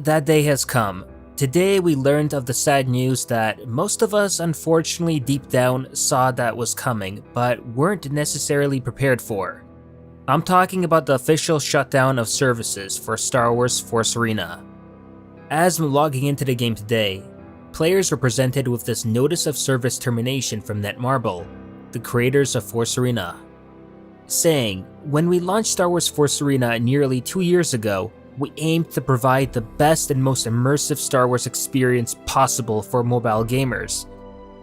that day has come. Today we learned of the sad news that most of us unfortunately deep down saw that was coming, but weren't necessarily prepared for. I'm talking about the official shutdown of services for Star Wars Force Arena. As I'm logging into the game today, players were presented with this notice of service termination from Netmarble, the creators of Force Arena, saying, "When we launched Star Wars Force Arena nearly 2 years ago, we aimed to provide the best and most immersive Star Wars experience possible for mobile gamers.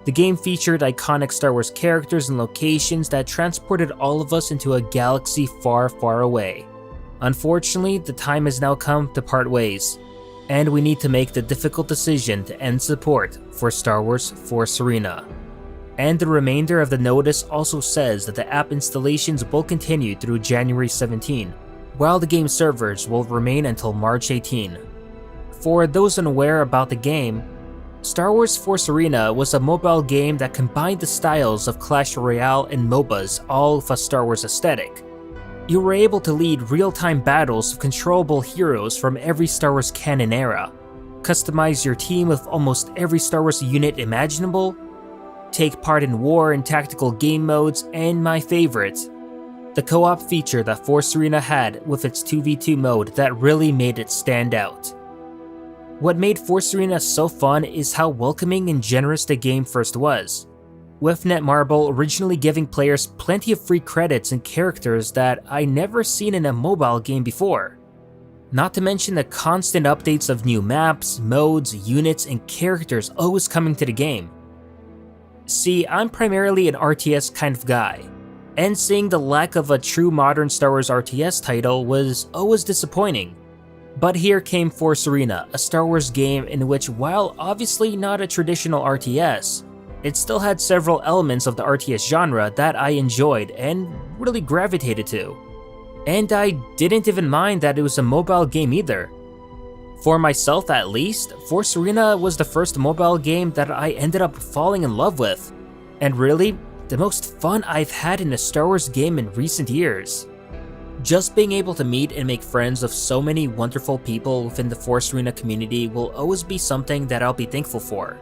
The game featured iconic Star Wars characters and locations that transported all of us into a galaxy far, far away. Unfortunately, the time has now come to part ways, and we need to make the difficult decision to end support for Star Wars Force Arena." And the remainder of the notice also says that the app installations will continue through January 17, while the game servers will remain until March 18. For those unaware about the game, Star Wars Force Arena was a mobile game that combined the styles of Clash Royale and MOBAs, all with a Star Wars aesthetic. You were able to lead real-time battles of controllable heroes from every Star Wars canon era, customize your team with almost every Star Wars unit imaginable, take part in war and tactical game modes, and my favorite, the co-op feature that Force Arena had with its 2v2 mode that really made it stand out. What made Force Arena so fun is how welcoming and generous the game first was, with Netmarble originally giving players plenty of free credits and characters that I never seen in a mobile game before. Not to mention the constant updates of new maps, modes, units, and characters always coming to the game. See, I'm primarily an RTS kind of guy, and seeing the lack of a true modern Star Wars RTS title was always disappointing. But here came Force Arena, a Star Wars game in which, while obviously not a traditional RTS, it still had several elements of the RTS genre that I enjoyed and really gravitated to. And I didn't even mind that it was a mobile game either. For myself at least, Force Arena was the first mobile game that I ended up falling in love with, and really, the most fun I've had in a Star Wars game in recent years. Just being able to meet and make friends of so many wonderful people within the Force Arena community will always be something that I'll be thankful for.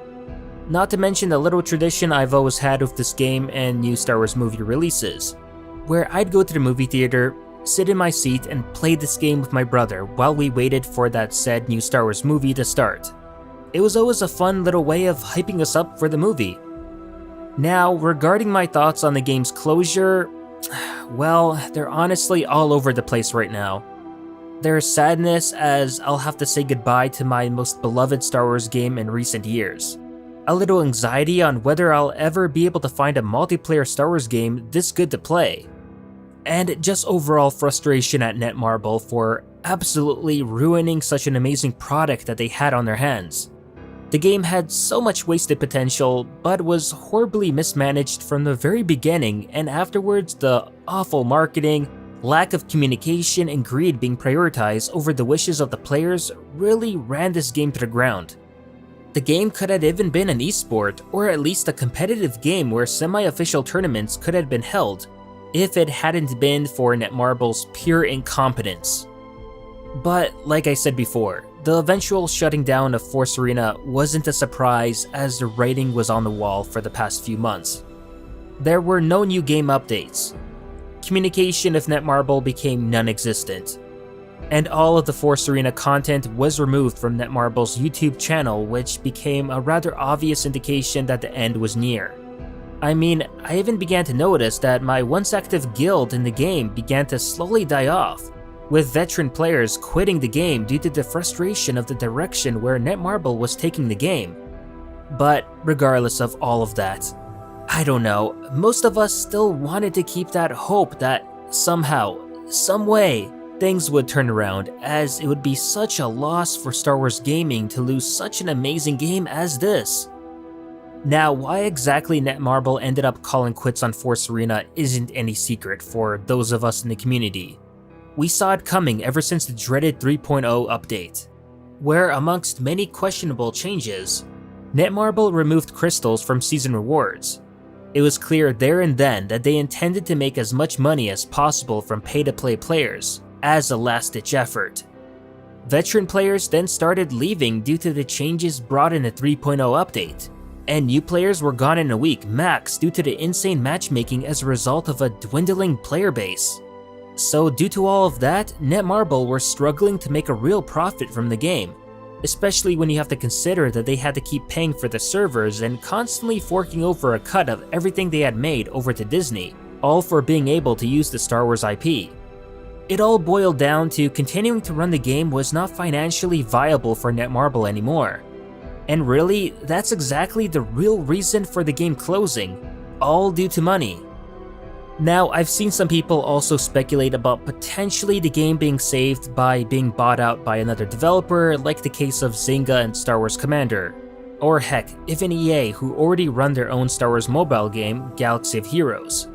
Not to mention the little tradition I've always had with this game and new Star Wars movie releases, where I'd go to the movie theater, sit in my seat, and play this game with my brother while we waited for that said new Star Wars movie to start. It was always a fun little way of hyping us up for the movie. Now, regarding my thoughts on the game's closure, well, they're honestly all over the place right now. There's sadness as I'll have to say goodbye to my most beloved Star Wars game in recent years. A little anxiety on whether I'll ever be able to find a multiplayer Star Wars game this good to play. And just overall frustration at Netmarble for absolutely ruining such an amazing product that they had on their hands. The game had so much wasted potential, but was horribly mismanaged from the very beginning, and afterwards the awful marketing, lack of communication, and greed being prioritized over the wishes of the players really ran this game to the ground. The game could have even been an esport, or at least a competitive game where semi-official tournaments could have been held, if it hadn't been for Netmarble's pure incompetence. But like I said before, the eventual shutting down of Force Arena wasn't a surprise as the writing was on the wall for the past few months. There were no new game updates. Communication with Netmarble became non-existent. And all of the Force Arena content was removed from Netmarble's YouTube channel, which became a rather obvious indication that the end was near. I mean, I even began to notice that my once active guild in the game began to slowly die off, with veteran players quitting the game due to the frustration of the direction where Netmarble was taking the game. But regardless of all of that, I don't know, most of us still wanted to keep that hope that somehow, some way, things would turn around, as it would be such a loss for Star Wars gaming to lose such an amazing game as this. Now, why exactly Netmarble ended up calling quits on Force Arena isn't any secret for those of us in the community. We saw it coming ever since the dreaded 3.0 update, where amongst many questionable changes, Netmarble removed crystals from season rewards. It was clear there and then that they intended to make as much money as possible from pay-to-play players, as a last-ditch effort. Veteran players then started leaving due to the changes brought in the 3.0 update, and new players were gone in a week max due to the insane matchmaking as a result of a dwindling player base. So due to all of that, Netmarble were struggling to make a real profit from the game, especially when you have to consider that they had to keep paying for the servers and constantly forking over a cut of everything they had made over to Disney, all for being able to use the Star Wars IP. It all boiled down to continuing to run the game was not financially viable for Netmarble anymore. And really, that's exactly the real reason for the game closing, all due to money. Now, I've seen some people also speculate about potentially the game being saved by being bought out by another developer, like the case of Zynga and Star Wars Commander. Or heck, even EA, who already run their own Star Wars mobile game, Galaxy of Heroes.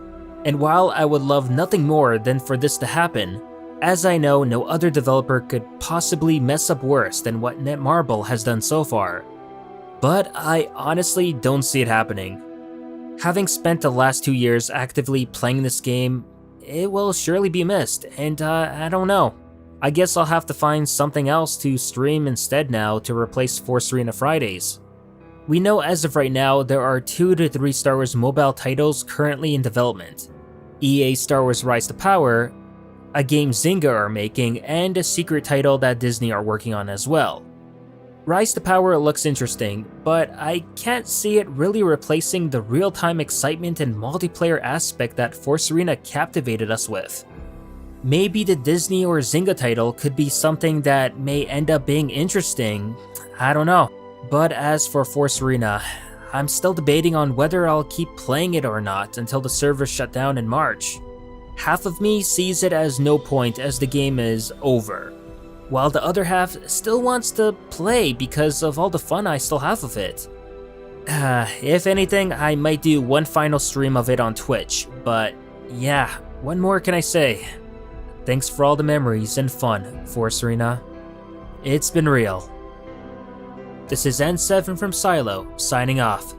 And while I would love nothing more than for this to happen, as I know no other developer could possibly mess up worse than what Netmarble has done so far. But I honestly don't see it happening. Having spent the last 2 years actively playing this game, it will surely be missed, and I don't know. I guess I'll have to find something else to stream instead now to replace Force Arena Fridays. We know as of right now there are 2 to 3 Star Wars mobile titles currently in development. EA Star Wars Rise to Power, a game Zynga are making, and a secret title that Disney are working on as well. Rise to Power looks interesting, but I can't see it really replacing the real-time excitement and multiplayer aspect that Force Arena captivated us with. Maybe the Disney or Zynga title could be something that may end up being interesting, I don't know. But as for Force Arena, I'm still debating on whether I'll keep playing it or not until the servers shut down in March. Half of me sees it as no point as the game is over, while the other half still wants to play because of all the fun I still have of it. If anything, I might do one final stream of it on Twitch, but yeah, what more can I say? Thanks for all the memories and fun, Force Arena. It's been real. This is N7 from Silo, signing off.